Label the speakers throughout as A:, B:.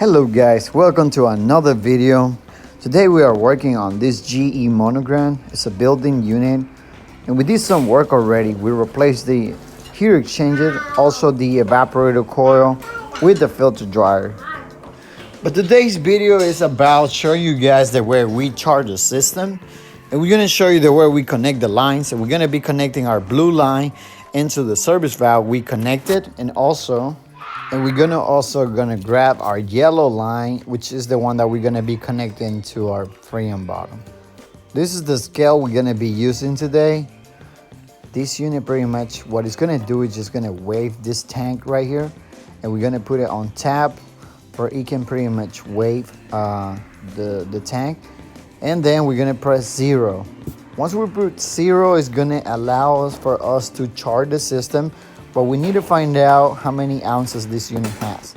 A: Hello guys, welcome to another video. Today we are working on this GE monogram. It's a building unit and we did some work already. We replaced the heat exchanger, also the evaporator coil with the filter dryer. But today's video is about showing you guys the way we charge the system, and we're going to show you the way we connect the lines. And we're going to be connecting our blue line into the service valve we connected, and we're gonna grab our yellow line, which is the one that we're gonna be connecting to our Freon bottom. This is the scale we're gonna be using today. This unit pretty much what it's gonna do is just gonna wave this tank right here, and we're gonna put it on tap where it can pretty much wave the tank, and then we're gonna press 0. Once we put 0, it's gonna allow us for us to charge the system. But we need to find out how many ounces this unit has.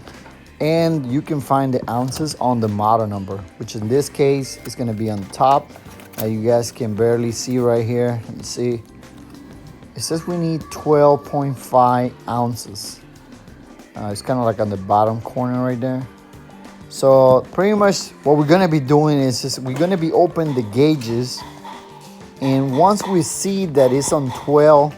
A: And you can find the ounces on the model number, which in this case is gonna be on top. You guys can barely see right here. Let me see. It says we need 12.5 ounces. It's kind of like on the bottom corner right there. So pretty much what we're gonna be doing is just we're gonna be opening the gauges. And once we see that it's on 12,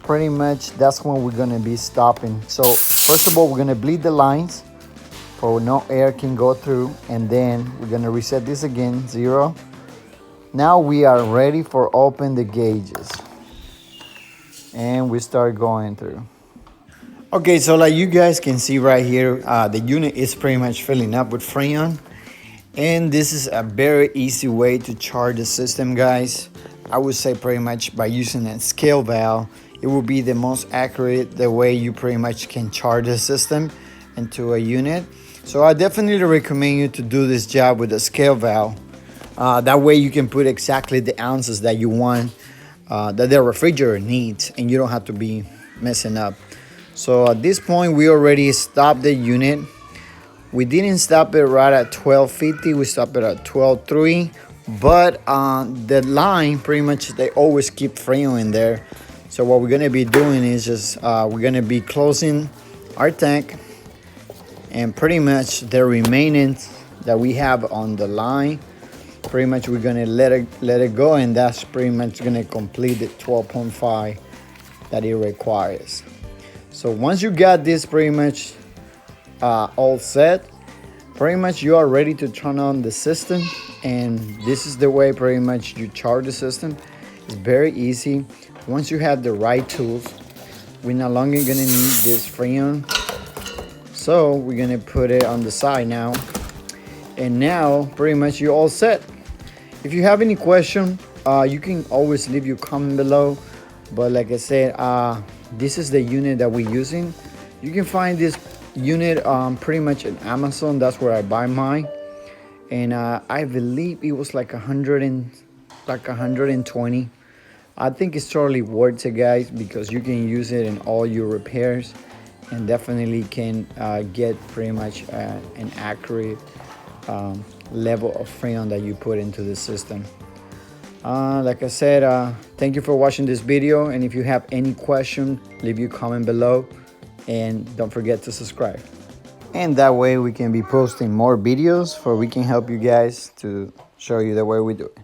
A: pretty much that's when we're gonna be stopping. So first of all, we're gonna bleed the lines for no air can go through, and then we're gonna reset this again, 0. Now we are ready for open the gauges, and we start going through. Okay, so like you guys can see right here, the unit is pretty much filling up with Freon, and this is a very easy way to charge the system, guys. I would say pretty much by using a scale valve, it will be the most accurate, the way you pretty much can charge the system into a unit. So I definitely recommend you to do this job with a scale valve. That way you can put exactly the ounces that you want, that the refrigerator needs, and you don't have to be messing up. So at this point, we already stopped the unit. We didn't stop it right at 1250, we stopped it at 12.3. But the line, pretty much, they always keep Freon in there. So what we're gonna be doing is just we're gonna be closing our tank, and pretty much the remaining that we have on the line, pretty much we're gonna let it go, and that's pretty much gonna complete the 12.5 that it requires. So once you got this pretty much all set, pretty much you are ready to turn on the system, and this is the way pretty much you charge the system. It's very easy. Once you have the right tools, we're no longer gonna need this Freon. So we're gonna put it on the side now. And now pretty much you're all set. If you have any question, you can always leave your comment below. But like I said, this is the unit that we're using. You can find this unit pretty much on Amazon. That's where I buy mine. And I believe it was like 120. I think it's totally worth it, guys, because you can use it in all your repairs and definitely can get pretty much an accurate level of Freon that you put into the system. Like I said, thank you for watching this video, and if you have any question, leave your comment below, and don't forget to subscribe. And that way we can be posting more videos, for we can help you guys to show you the way we do it.